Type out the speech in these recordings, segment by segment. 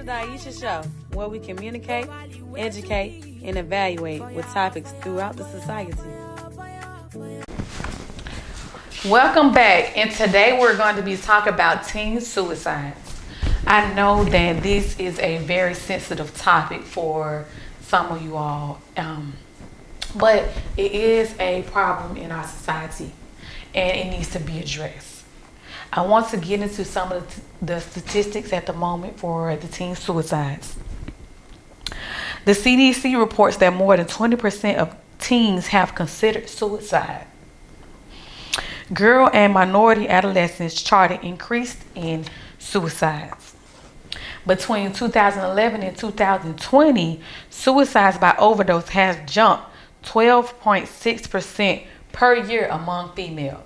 the Aisha Show, where we communicate, educate, and evaluate with topics throughout the society. Welcome back, and today we're going to be talking about teen suicides. I know that this is a very sensitive topic for some of you all, but it is a problem in our society, and it needs to be addressed. I want to get into some of the statistics at the moment for the teen suicides. The CDC reports that more than 20% of teens have considered suicide. Girl and minority adolescents charted increase in suicides. Between 2011 and 2020, suicides by overdose has jumped 12.6% per year among females.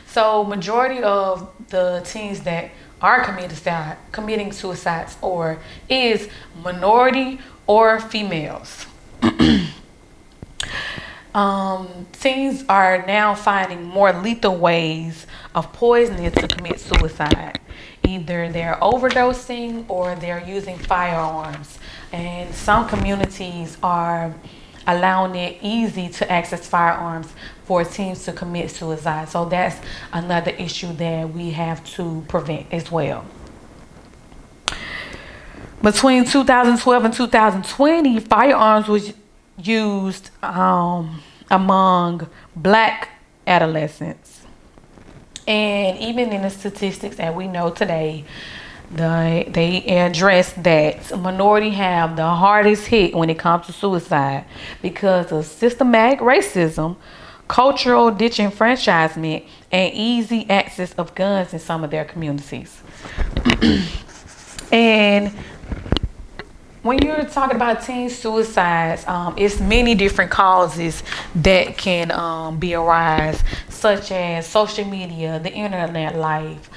So majority of the teens that are committing suicides is minority or females. Teens are now finding more lethal ways of poisoning to commit suicide. Either they're overdosing or they're using firearms. And some communities are allowing it easy to access firearms for teens to commit suicide. So that's another issue that we have to prevent as well. Between 2012 and 2020, firearms was used among Black adolescents. And even in the statistics that we know today, they address that minority have the hardest hit when it comes to suicide because of systematic racism, cultural disenfranchisement, and easy access of guns in some of their communities. And when you're talking about teen suicides, it's many different causes that can be arise, such as social media, the internet life,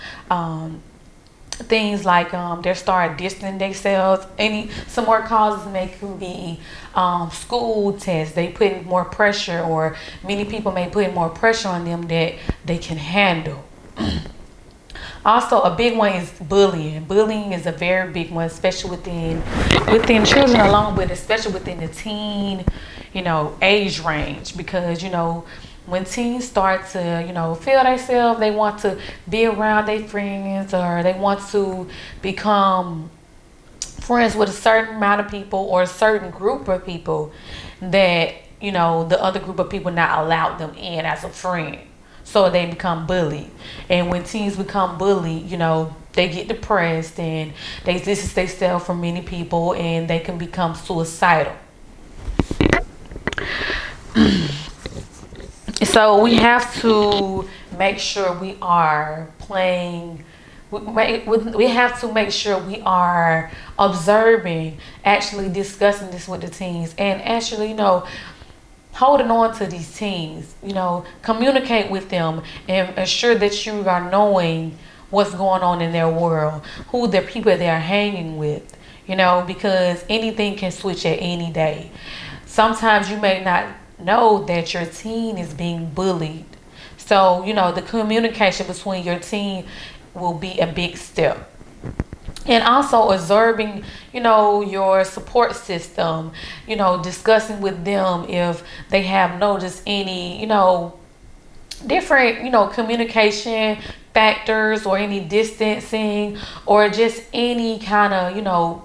things like they start distancing themselves. Some more causes could be school tests. They put more pressure, or many people may put more pressure on them that they can handle. Also, a big one is bullying. Bullying is a very big one, especially within children alone, but especially within the teen, age range, because when teens start to, feel themselves, they want to be around their friends, or they want to become friends with a certain amount of people or a certain group of people that, the other group of people not allowed them in as a friend. So they become bullied. And when teens become bullied, they get depressed and they distance themselves from many people, and they can become suicidal. So we have to make sure we are we have to make sure we are observing, actually discussing this with the teens, and actually, holding on to these teens, communicate with them and ensure that you are knowing what's going on in their world, who the people they're hanging with, because anything can switch at any day. Sometimes you may not know that your teen is being bullied. So, the communication between your teen will be a big step. And also observing, your support system, discussing with them if they have noticed any, different, communication factors, or any distancing, or just any kind of,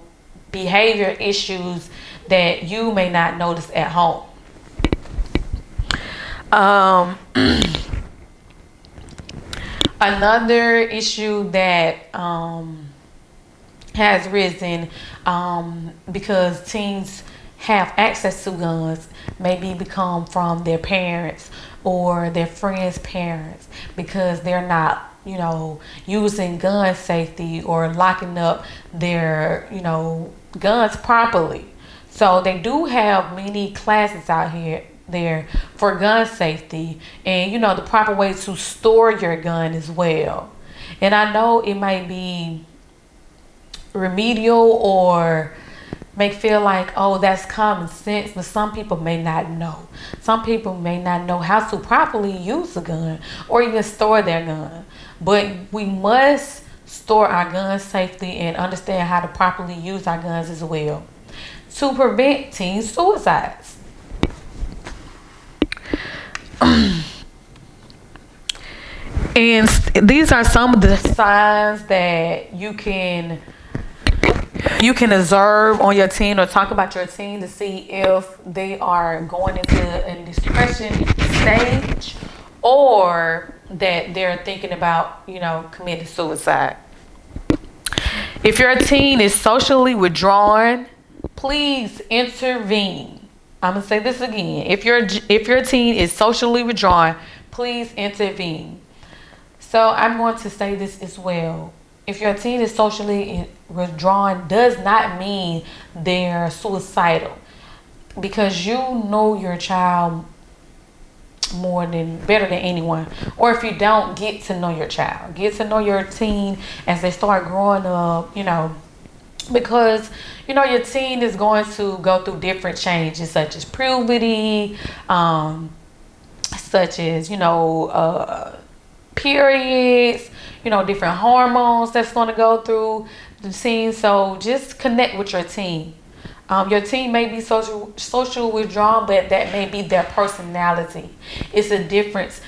behavior issues that you may not notice at home. Another issue that has risen because teens have access to guns maybe become from their parents or their friends' parents, because they're not, using gun safety or locking up their, guns properly. So they do have many classes out there for gun safety and, the proper way to store your gun as well. And I know it might be remedial or may feel like, oh, that's common sense, but some people may not know. Some people may not know how to properly use a gun or even store their gun. But we must store our guns safely, and understand how to properly use our guns as well to prevent teen suicides. And these are some of the signs that you can observe on your teen or talk about your teen to see if they are going into a depression stage or that they're thinking about, committing suicide. If your teen is socially withdrawn, please intervene. I'm gonna say this again. If your teen is socially withdrawn, please intervene. So I'm going to say this as well. If your teen is socially withdrawn, does not mean they're suicidal, because you know your child better than anyone. Or if you don't, get to know your child, get to know your teen as they start growing up. Because your teen is going to go through different changes, such as puberty, such as periods, different hormones that's going to go through the teen. So just connect with your teen. Your teen may be social withdrawn, but that may be their personality. It's a difference.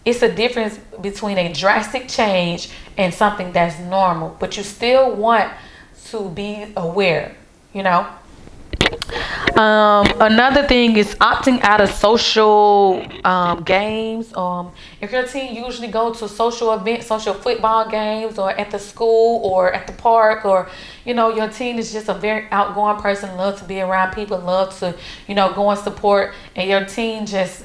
It's a difference between a drastic change and something that's normal, but you still want to be aware. Another thing is opting out of social games. If your teen usually go to social events, social football games, or at the school or at the park, or your teen is just a very outgoing person, love to be around people, love to go and support, and your teen just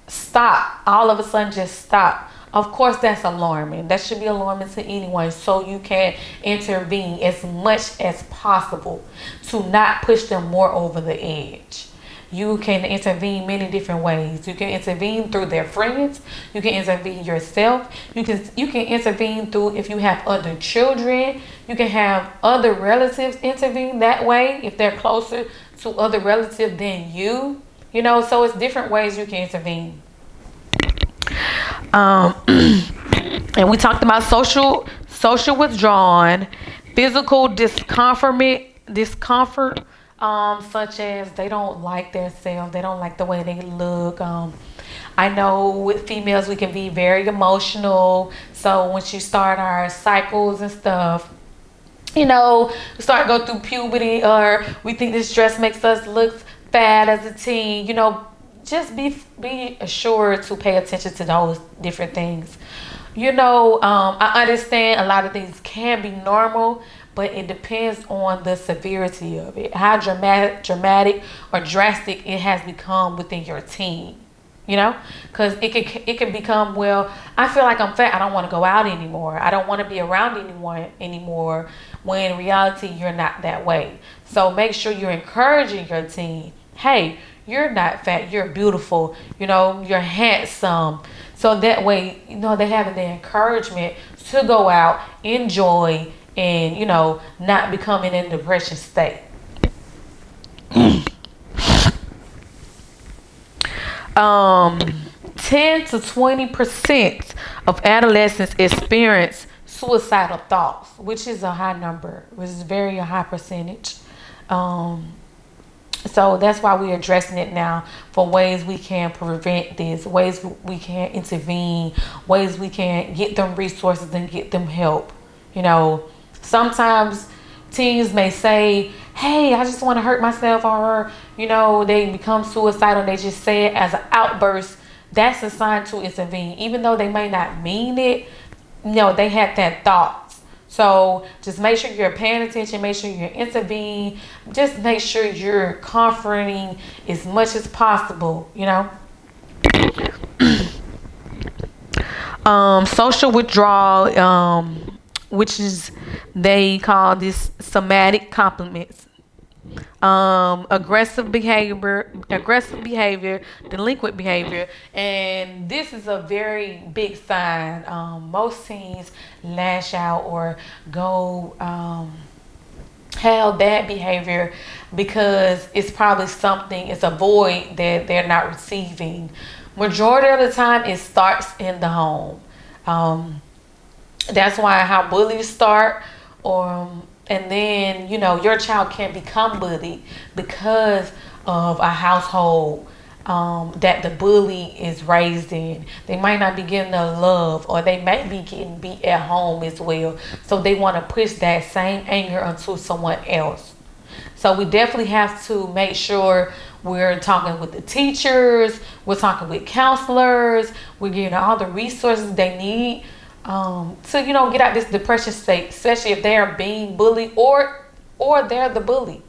stop, all of a sudden just stop. Of course, that's alarming. That should be alarming to anyone. So you can intervene as much as possible to not push them more over the edge. You can intervene many different ways. You can intervene through their friends. You can intervene yourself. You can intervene through, if you have other children. You can have other relatives intervene that way if they're closer to other relatives than you. So it's different ways you can intervene. And we talked about social withdrawal, physical discomfort, such as they don't like themselves, they don't like the way they look. I know with females we can be very emotional, so once you start our cycles and stuff, we start to go through puberty, or we think this dress makes us look fat as a teen, just be assured to pay attention to those different things. I understand a lot of things can be normal, but it depends on the severity of it, how dramatic or drastic it has become within your teen. Because it can become, well, I feel like I'm fat, I don't want to go out anymore, I don't want to be around anyone anymore, when in reality you're not that way. So make sure you're encouraging your teen. Hey, you're not fat, you're beautiful, you're handsome. So that way, they have the encouragement to go out, enjoy, and, not becoming in a depression state. 10 to 20% of adolescents experience suicidal thoughts, which is a high number, which is very a high percentage. So that's why we're addressing it now, for ways we can prevent this, ways we can intervene, ways we can get them resources and get them help. Sometimes teens may say, hey, I just want to hurt myself, or, they become suicidal. They just say it as an outburst. That's a sign to intervene. Even though they may not mean it, they had that thought. So just make sure you're paying attention, make sure you're intervening, just make sure you're comforting as much as possible, Social withdrawal, which is, they call this somatic compliments. Aggressive behavior, delinquent behavior, and this is a very big sign. Most teens lash out or go have bad behavior because it's probably it's a void that they're not receiving. Majority of the time, it starts in the home. That's why how bullies start, or and then your child can become bullied because of a household that the bully is raised in. They might not be getting the love, or they might be getting beat at home as well. So they want to push that same anger onto someone else. So we definitely have to make sure we're talking with the teachers, we're talking with counselors, we're getting all the resources they need to get out this depression state, especially if they're being bullied or they're the bully.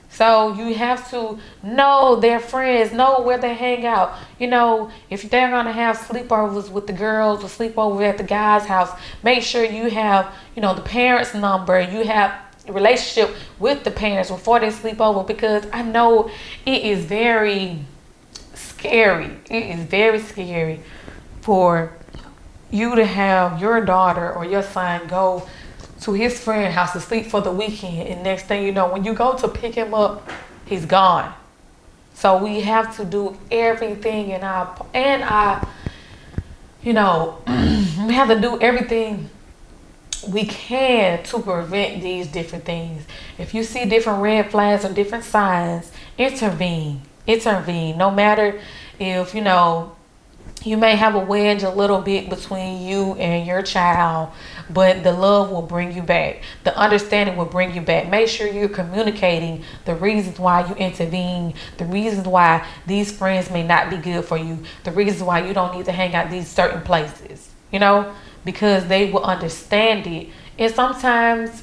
So you have to know their friends, know where they hang out. If they're gonna have sleepovers with the girls or sleepover at the guy's house, make sure you have, the parents' number. You have a relationship with the parents before they sleep over, because I know it is very scary. It is very scary for you to have your daughter or your son go to his friend's house to sleep for the weekend, and next thing you know, when you go to pick him up, he's gone. So we have to do everything in our we have to do everything we can to prevent these different things. If you see different red flags or different signs, intervene. No matter if you may have a wedge a little bit between you and your child, but the love will bring you back. The understanding will bring you back. Make sure you're communicating the reasons why you intervene, the reasons why these friends may not be good for you, the reasons why you don't need to hang out these certain places, because they will understand it. And sometimes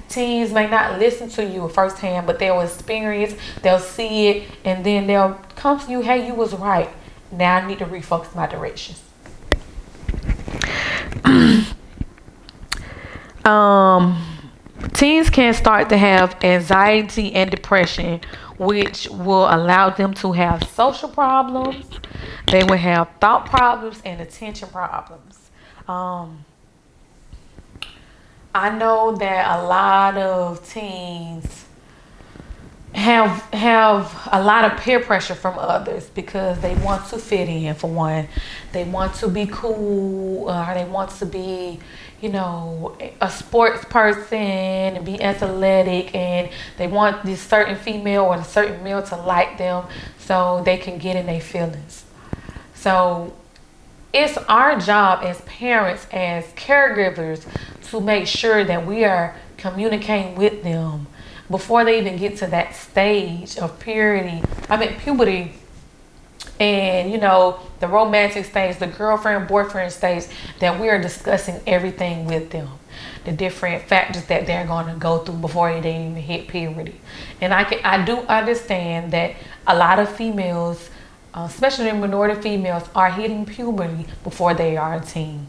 teens may not listen to you firsthand, but they'll experience, they'll see it, and then they'll come to you, hey, you was right. Now I need to refocus my directions. Teens can start to have anxiety and depression, which will allow them to have social problems. They will have thought problems and attention problems. I know that a lot of teens have a lot of peer pressure from others because they want to fit in. For one, they want to be cool, or they want to be a sports person and be athletic, and they want this certain female or a certain male to like them so they can get in their feelings. So it's our job as parents, as caregivers, to make sure that we are communicating with them before they even get to that stage of puberty, and the romantic stage, the girlfriend boyfriend stage, that we are discussing everything with them, the different factors that they're going to go through before they even hit puberty. And I do understand that a lot of females, especially minority females, are hitting puberty before they are a teen.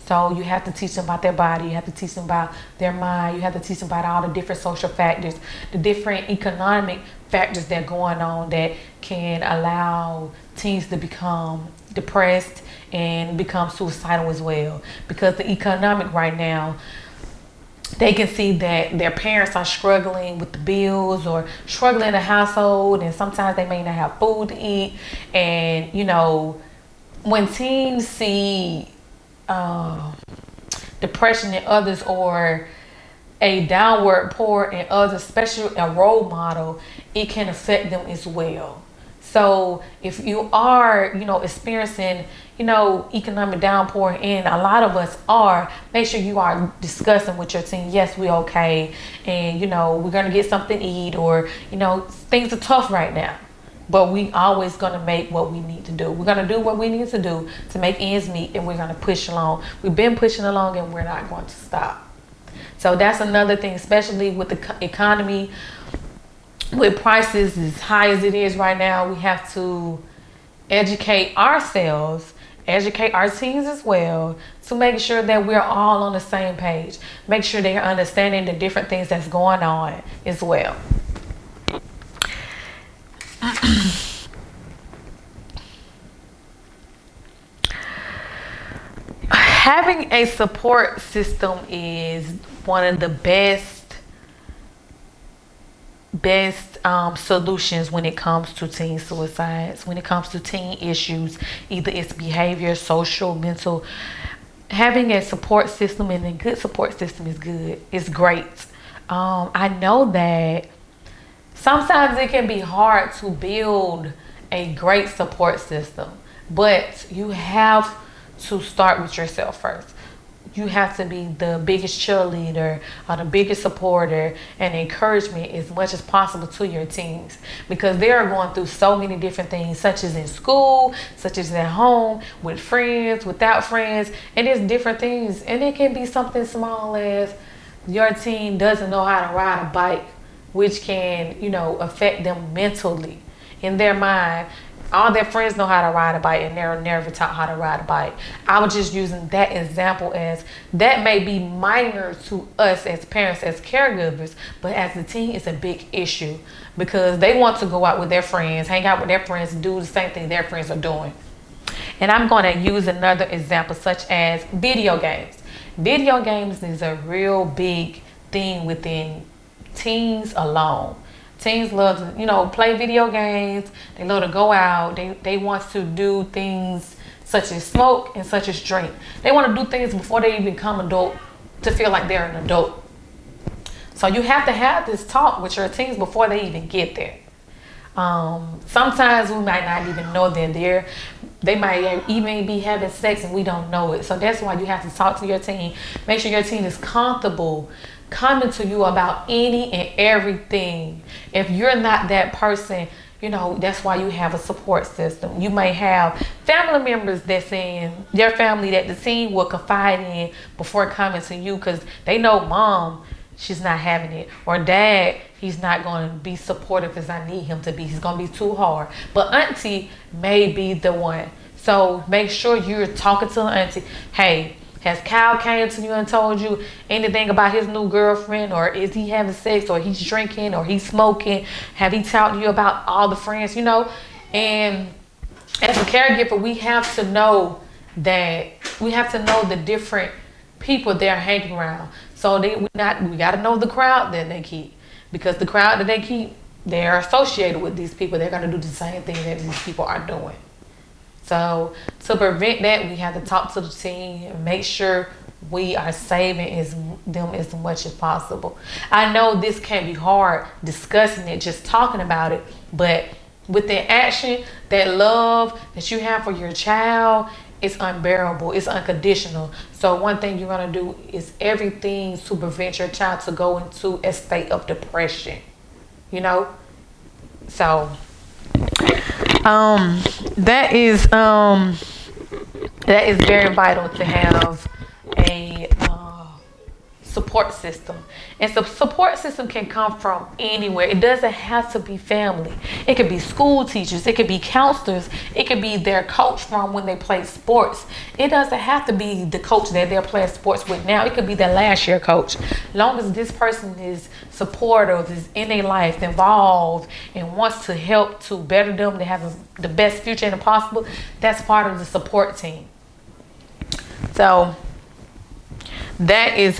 So you have to teach them about their body. You have to teach them about their mind. You have to teach them about all the different social factors, the different economic factors that are going on that can allow teens to become depressed and become suicidal as well. Because the economic right now, they can see that their parents are struggling with the bills or struggling in the household, and sometimes they may not have food to eat. And when teens see depression in others, or a downward pour in others, especially a role model, it can affect them as well. So if you are, experiencing, economic downpour, and a lot of us are, make sure you are discussing with your teen, yes, we're okay, and we're gonna get something to eat, or things are tough right now. But we always gonna make what we need to do. We're gonna do what we need to do to make ends meet, and we're gonna push along. We've been pushing along, and we're not going to stop. So that's another thing, especially with the economy, with prices as high as it is right now. We have to educate ourselves, educate our teens as well, to make sure that we're all on the same page. Make sure they're understanding the different things that's going on as well. Having a support system is one of the best solutions when it comes to teen suicides, when it comes to teen issues, either it's behavior, social, mental, having a support system, and a good support system is good. It's great. I know that sometimes it can be hard to build a great support system, but you have to start with yourself first. You have to be the biggest cheerleader or the biggest supporter and encouragement as much as possible to your teens, because they are going through so many different things, such as in school, such as at home, with friends, without friends, and it's different things. And it can be something small as your teen doesn't know how to ride a bike, which can, affect them mentally in their mind. All their friends know how to ride a bike and they're never taught how to ride a bike. I was just using that example as that may be minor to us as parents, as caregivers, but as a teen, it's a big issue because they want to go out with their friends, hang out with their friends, do the same thing their friends are doing. And I'm going to use another example such as video games. Video games is a real big thing within teens alone. Teens love to, play video games. They love to go out. They want to do things such as smoke and such as drink. They want to do things before they even become adult to feel like they're an adult. So you have to have this talk with your teens before they even get there. Sometimes we might not even know they're there. They might even be having sex and we don't know it. So that's why you have to talk to your teen. Make sure your teen is comfortable coming to you about any and everything. If you're not that person, that's why you have a support system. You may have family members that's in their family that the teen will confide in before coming to you because they know mom, she's not having it, or dad, he's not going to be supportive as I need him to be. He's going to be too hard. But auntie may be the one. So make sure you're talking to the auntie. Hey, has Kyle came to you and told you anything about his new girlfriend, or is he having sex, or he's drinking, or he's smoking? Have he talked to you about all the friends, And as a caregiver, we have to know the different people they're hanging around. So we got to know the crowd that they keep, because the crowd that they keep, they're associated with these people. They're going to do the same thing that these people are doing. So to prevent that, we have to talk to the team and make sure we are saving them as much as possible. I know this can be hard discussing it, just talking about it, but with the action, that love that you have for your child is unbearable. It's unconditional. So one thing you're going to do is everything to prevent your child to go into a state of depression, So that is very vital to have a support system. And so support system can come from anywhere. It doesn't have to be family. It could be school teachers. It could be counselors. It could be their coach from when they play sports. It doesn't have to be the coach that they're playing sports with now. It could be their last year coach. Long as this person is supportive, is in their life, involved, and wants to help to better them to have the best future possible, that's part of the support team. So that is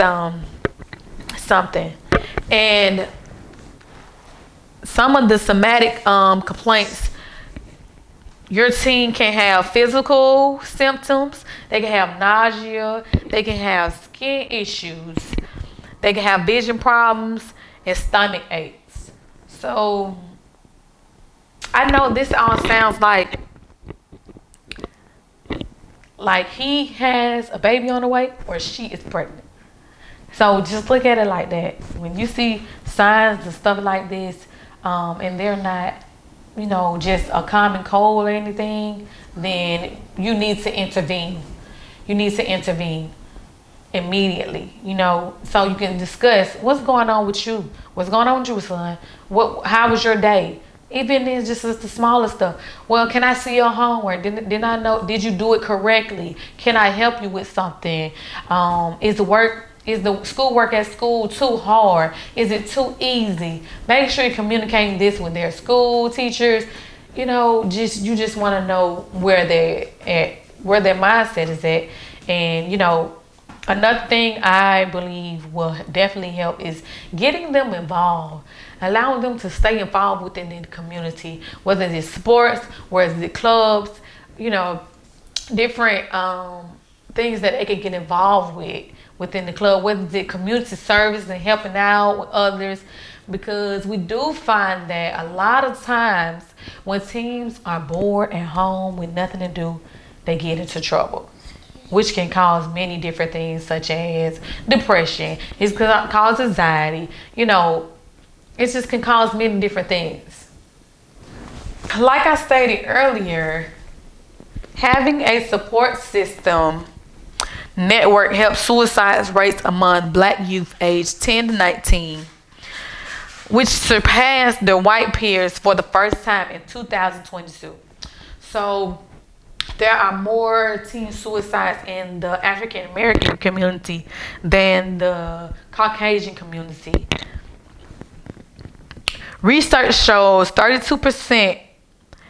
something. And some of the somatic complaints, your teen can have physical symptoms. They can have nausea. They can have skin issues. They can have vision problems and stomach aches. So I know this all sounds like he has a baby on the way or she is pregnant. So just look at it like that. When you see signs and stuff like this, and they're not, just a common cold or anything, then you need to intervene. You need to intervene immediately, so you can discuss what's going on with you. What's going on with you, son? How was your day? Even if it's just the smallest stuff. Well, can I see your homework? Did you do it correctly? Can I help you with something? Is the schoolwork at school too hard? Is it too easy? Make sure you're communicating this with their school teachers. You just want to know where they're at, where their mindset is at. And, another thing I believe will definitely help is getting them involved, allowing them to stay involved within the community, whether it's sports, whether it's clubs, different things that they can get involved with within the club, whether it's community service and helping out with others, because we do find that a lot of times when teens are bored at home with nothing to do, they get into trouble, which can cause many different things such as depression. It can cause anxiety. It just can cause many different things. Like I stated earlier, having a support system network helps suicide rates among Black youth aged 10 to 19, which surpassed their white peers for the first time in 2022. So there are more teen suicides in the African American community than the Caucasian community. Research shows 32%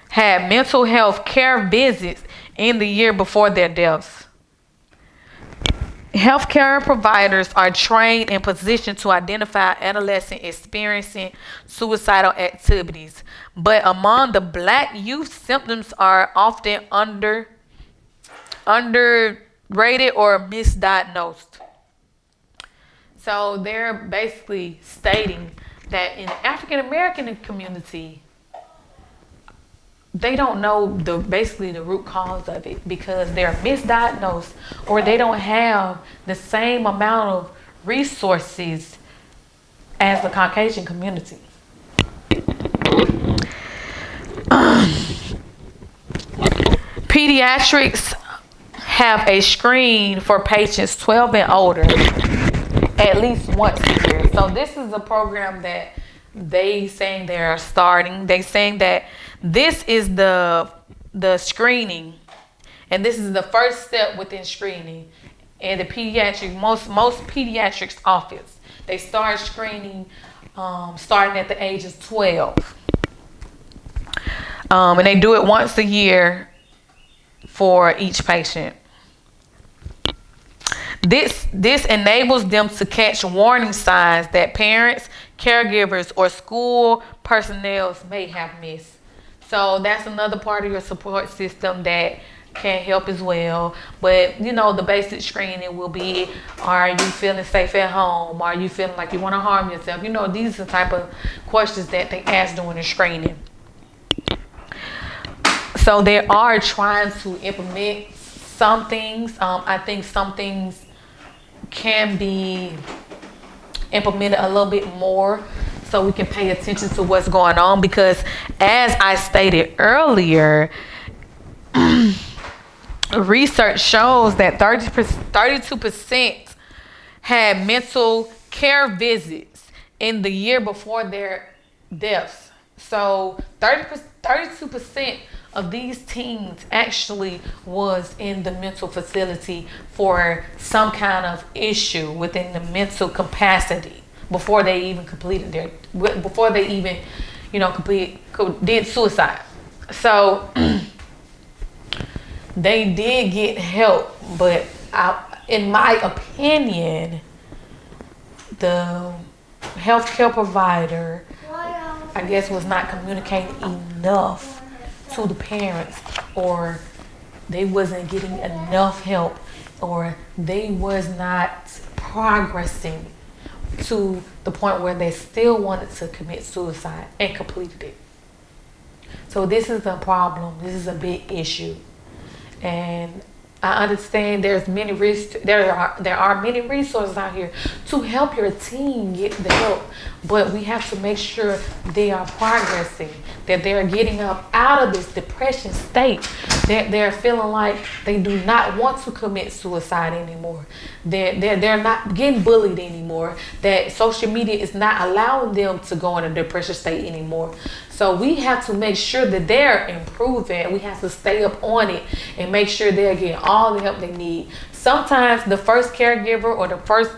had mental health care visits in the year before their deaths. Healthcare providers are trained and positioned to identify adolescents experiencing suicidal activities, but among the Black youth, symptoms are often underrated or misdiagnosed. So they're basically stating that in the African American community, they don't know the root cause of it because they're misdiagnosed, or they don't have the same amount of resources as the Caucasian community. Pediatrics have a screen for patients 12 and older at least once a year. So this is a program that they saying they're starting. They saying that this is the screening, and this is the first step within screening. And the most pediatrics office, they start screening starting at the age of 12, and they do it once a year for each patient. This enables them to catch warning signs that parents, caregivers, or school personnel may have missed. So that's another part of your support system that can help as well. But the basic screening will be: are you feeling safe at home? Are you feeling like you want to harm yourself? These are the type of questions that they ask during the screening. So they are trying to implement some things. I think some things can be implemented a little bit more so we can pay attention to what's going on, because as I stated earlier, research shows that 32% had mental care visits in the year before their deaths. So 32% of these teens actually was in the mental facility for some kind of issue within the mental capacity before they even did suicide. So they did get help, but in my opinion, the healthcare provider, I guess, was not communicating enough to the parents, or they wasn't getting enough help, or they was not progressing to the point where they still wanted to commit suicide and completed it. So this is a problem. This is a big issue, and I understand there are many resources out here to help your teen get the help, but we have to make sure they are progressing, that they're getting up out of this depression state, that they're feeling like they do not want to commit suicide anymore, they're not getting bullied anymore, that social media is not allowing them to go in a depression state anymore. So we have to make sure that they're improving. We have to stay up on it and make sure they're getting all the help they need. Sometimes the first caregiver or the first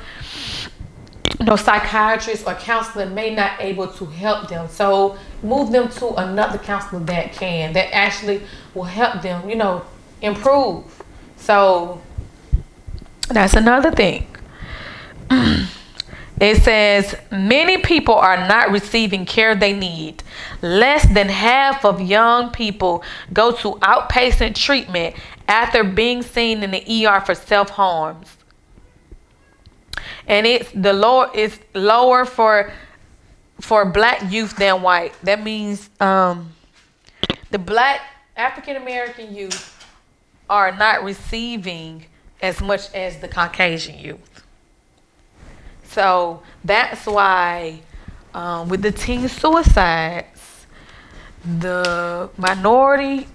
psychiatrist or counselor may not able to help them. So move them to another counselor that actually will help them, improve. So that's another thing. It says many people are not receiving care they need. Less than half of young people go to outpatient treatment after being seen in the ER for self-harms. And it's lower for black youth than white. That means the black African American youth are not receiving as much as the Caucasian youth. So that's why with the teen suicides, the minority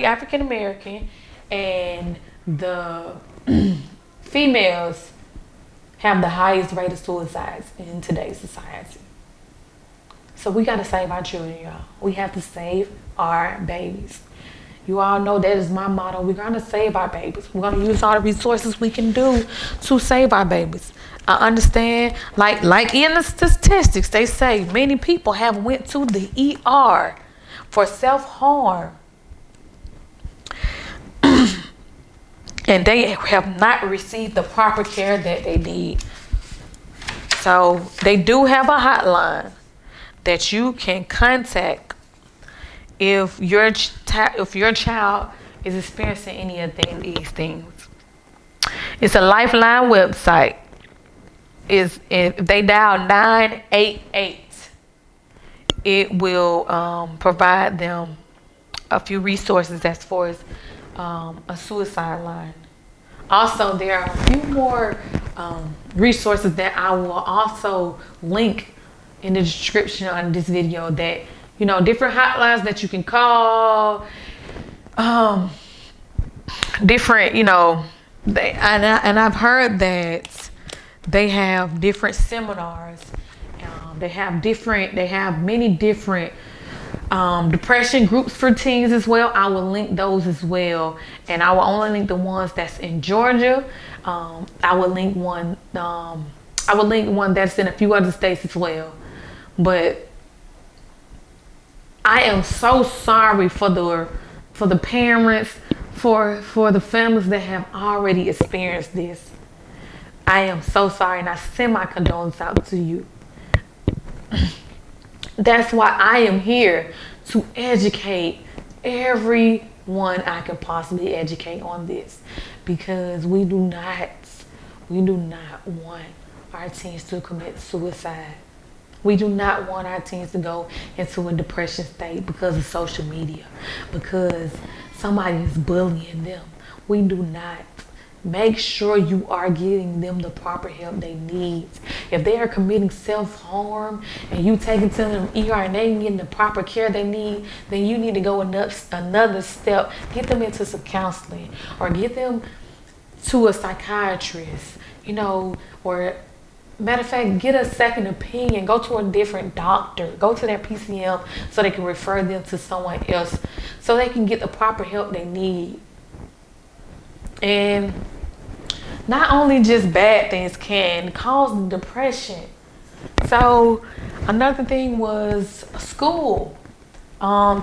African American and the females have the highest rate of suicides in today's society. So we gotta save our children, y'all. We have to save our babies. You all know that is my motto. We're gonna save our babies. We're gonna use all the resources we can do to save our babies. I understand, like in the statistics, they say many people have went to the ER for self-harm. And they have not received the proper care that they need. So they do have a hotline that you can contact if your child is experiencing any of these things. It's a Lifeline website. If they dial 988, it will provide them a few resources as far as a suicide line. Also, there are a few more resources that I will also link in the description on this video, that different hotlines that you can call, different and I've heard that they have different seminars. They have many different depression groups for teens as well. I will link those as well, and I will only link the ones that's in Georgia. I will link one that's in a few other states as well. But I am so sorry for the parents, for the families that have already experienced this. I am so sorry, and I send my condolences out to you. That's why I am here, to educate everyone I can possibly educate on this, because we do not want our teens to commit suicide. We do not want our teens to go into a depression state because of social media, because somebody is bullying them. We do not. Make sure you are getting them the proper help they need. If they are committing self-harm and you taking to them ER and they ain't getting the proper care they need, then you need to go another step. Get them into some counseling, or get them to a psychiatrist, or matter of fact, get a second opinion. Go to a different doctor. Go to their PCM so they can refer them to someone else, so they can get the proper help they need. And not only just bad things can cause depression. So another thing was school.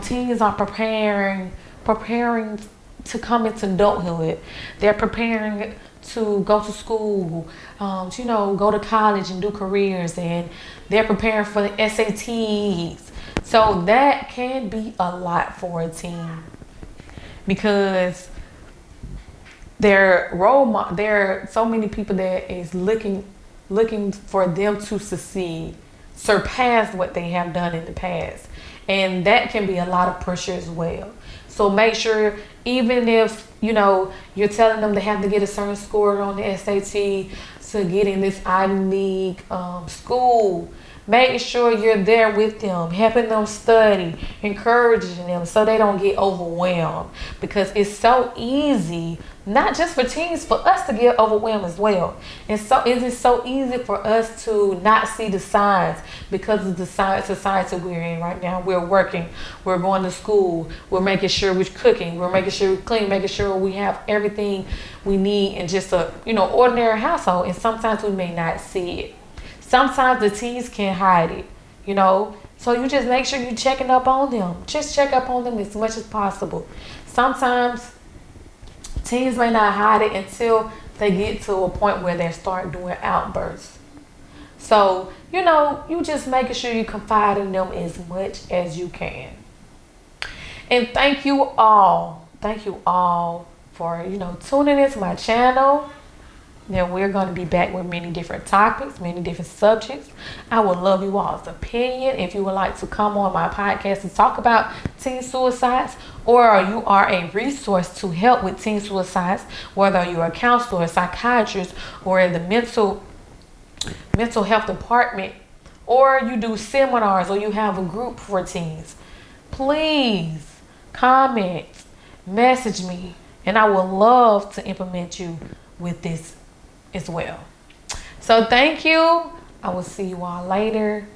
Teens are preparing to come into adulthood. They're preparing to go to school, go to college and do careers, and they're preparing for the SATs. So that can be a lot for a teen, because there are so many people that is looking for them to succeed, surpass what they have done in the past, and that can be a lot of pressure as well. So make sure, even if you're telling them they have to get a certain score on the SAT to get in this Ivy League school, make sure you're there with them, helping them study, encouraging them so they don't get overwhelmed, because it's so easy, not just for teens, for us to get overwhelmed as well. And so it is so easy for us to not see the signs because of the society we're in right now. We're working, we're going to school, we're making sure we're cooking, we're making sure we're clean, making sure we have everything we need in just a ordinary household. And sometimes we may not see it. Sometimes the teens can hide it, So you just make sure you're checking up on them. Just check up on them as much as possible. Sometimes teens may not hide it until they get to a point where they start doing outbursts. So, you just making sure you confide in them as much as you can. And thank you all thank you all for, tuning into my channel. Now we're going to be back with many different topics, many different subjects. I would love you all's opinion. If you would like to come on my podcast and talk about teen suicides, or you are a resource to help with teen suicides, whether you're a counselor, a psychiatrist, or in the mental health department, or you do seminars, or you have a group for teens, please comment, message me, and I would love to implement you with this as well. So thank you. I will see you all later.